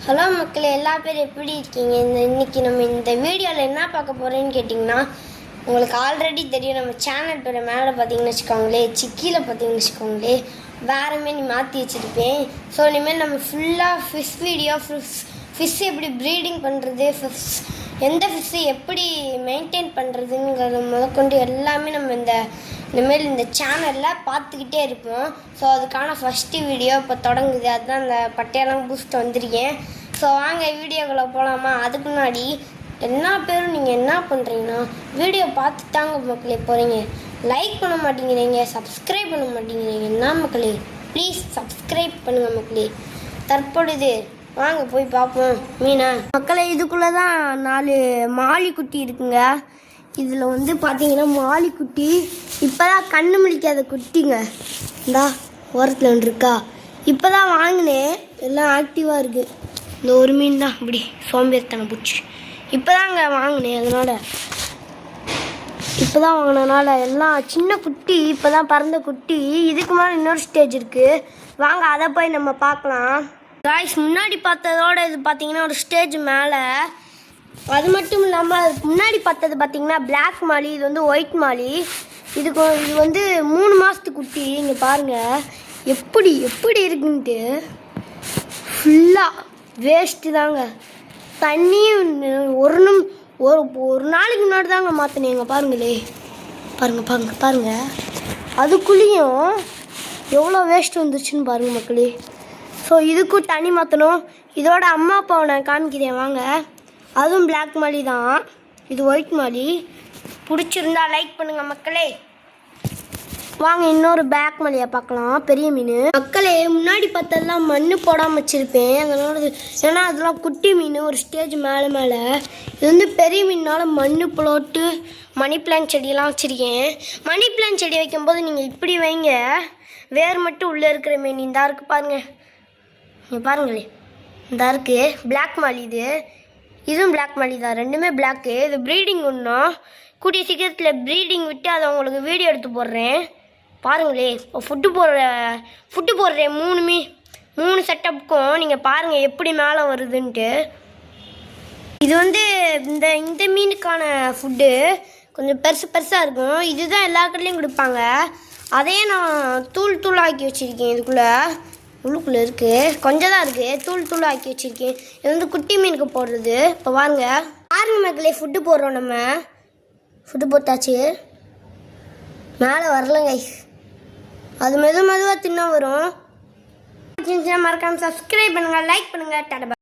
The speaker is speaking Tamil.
ஹலோ மக்களே, எல்லா பேரும் எப்படி இருக்கீங்க? இன்னைக்கு நம்ம இந்த வீடியோவில் என்ன பார்க்க போகிறேன்னு கேட்டிங்கன்னா, உங்களுக்கு ஆல்ரெடி தெரியும். நம்ம சேனல் பேரை மேலே பார்த்தீங்கன்னு வச்சுக்கோங்களே, சிக்கியில் பார்த்தீங்கன்னு வச்சுக்கோங்களே, வேறு மாரி மாற்றி வச்சுருப்பேன். ஸோ இனிமேல் நம்ம ஃபுல்லாக ஃபிஷ் வீடியோ, ஃபிஷ் எப்படி ப்ரீடிங் பண்ணுறது, எந்த ஃபிஷ்ஷை எப்படி மெயின்டைன் பண்ணுறதுங்கிறத முதற்கொண்டு எல்லாமே நம்ம இனிமேல் இந்த சேனலில் பார்த்துக்கிட்டே இருப்போம். ஸோ அதுக்கான ஃபஸ்ட்டு வீடியோ இப்போ தொடங்குது. அதுதான் அந்த பட்டையெல்லாம் பூஸ்ட் வந்திருக்கேன். ஸோ வாங்க வீடியோக்குள்ளே போகலாமா? அதுக்கு முன்னாடி எல்லா பேரும் நீங்கள் என்ன பண்ணுறீங்கன்னா, வீடியோ பார்த்து தாங்க மக்களே போகிறீங்க, லைக் பண்ண மாட்டேங்கிறீங்க, சப்ஸ்கிரைப் பண்ண மாட்டேங்கிறீங்க. என்ன மக்களே, ப்ளீஸ் சப்ஸ்கிரைப் பண்ணுங்கள் மக்களே. தற்பொழுது வாங்க போய் பார்ப்போம் மீனா. மக்களே, இதுக்குள்ளே தான் 4 மாலி குட்டி இருக்குங்க. இதில் பார்த்தீங்கன்னா மாலி குட்டி இப்போ தான் கண்ணு முழிக்காத குட்டிங்க. இந்தா ஓரத்தில் ஒன்று இருக்கா, இப்போ தான் வாங்கினேன். எல்லாம் ஆக்டிவாக இருக்குது. இந்த ஒரு மீன் தான் இப்படி சோம்பேறித்தனை பிடிச்சி இப்போ தாங்க வாங்கினேன். அதனால் இப்போ தான் வாங்கினதுனால எல்லாம் சின்ன குட்டி, இப்போ தான் பிறந்த குட்டி. இதுக்கு மேலே இன்னொரு ஸ்டேஜ் இருக்குது. வாங்க அதை போய் நம்ம பார்க்கலாம். காய்ஸ், முன்னாடி பார்த்ததோட இது பார்த்தீங்கன்னா ஒரு ஸ்டேஜ் மேலே. அது மட்டும் இல்லாமல் முன்னாடி பார்த்தது பார்த்தீங்கன்னா பிளாக் மாலி, இது ஒயிட் மாலி. இது 3 மாதத்து குட்டி. இங்கே பாருங்கள் எப்படி இருக்குன்ட்டு. ஃபுல்லாக வேஸ்ட்டு தாங்க. தண்ணியும் ஒரு நாளைக்கு முன்னாடி தாங்க மாற்றினேங்க. பாருங்களே, பாருங்கள் அதுக்குள்ளேயும் எவ்வளோ வேஸ்ட் வந்துருச்சுன்னு பாருங்கள் மக்களே. ஸோ இதுக்கும் தண்ணி மாற்றணும். இதோட அம்மா அப்பாவை நான் காமிக்கிறேன் வாங்க. அதுவும் பிளாக் மாலி தான், இது ஒயிட் மாலி. பிடிச்சிருந்தா லைக் பண்ணுங்கள் மக்களே. வாங்க இன்னொரு பிளாக் மாலியை பார்க்கலாம், பெரிய மீன். மக்களே, முன்னாடி பார்த்ததெல்லாம் மண் போடாமல் வச்சுருப்பேன். அதனால ஏன்னா அதெல்லாம் குட்டி மீன், ஒரு ஸ்டேஜ் மேலே. இது பெரிய மீனால் மண் போட்டு மணி பிளான்ட் செடியெல்லாம் வச்சுருக்கேன். மணி பிளான்ட் செடி வைக்கும்போது நீங்கள் இப்படி வைங்க, வேர் மட்டும் உள்ளே இருக்கிற மீன் இந்தா இருக்குது பாருங்கள். இங்கே பாருங்களே, இந்தா இருக்குது பிளாக் மாலி. இதுவும் பிளாக் மாலி தான், ரெண்டுமே பிளாக்கு. இது ப்ரீடிங் ஒன்றும் கூடிய சீக்கிரத்தில் ப்ரீடிங் விட்டு அதை உங்களுக்கு வீடியோ எடுத்து போடுறேன். பாருங்களே, ஃபுட்டு போடுறேன் 3 செட்டப்புக்கும். நீங்கள் பாருங்கள் எப்படி மேலே வருதுன்ட்டு. இது இந்த மீனுக்கான ஃபுட்டு கொஞ்சம் பெருசாக இருக்கும். இதுதான் எல்லா கடையிலையும் கொடுப்பாங்க. அதையே நான் தூளாக்கி வச்சுருக்கேன். உள்ளுக்குள்ளே இருக்குது, கொஞ்சம் தான் இருக்குது. தூளாக்கி வச்சுருக்கேன். இது குட்டி மீனுக்கு போடுறது. இப்போ பாருங்க மக்களே, ஃபுட்டு போடுறோம். நம்ம ஃபுட்டு போட்டாச்சு, மேலே வரலங்க. அது மெதுவாக தின்ன வரும். மறக்காமல் சப்ஸ்கிரைப் பண்ணுங்கள், லைக் பண்ணுங்கள். டாடா.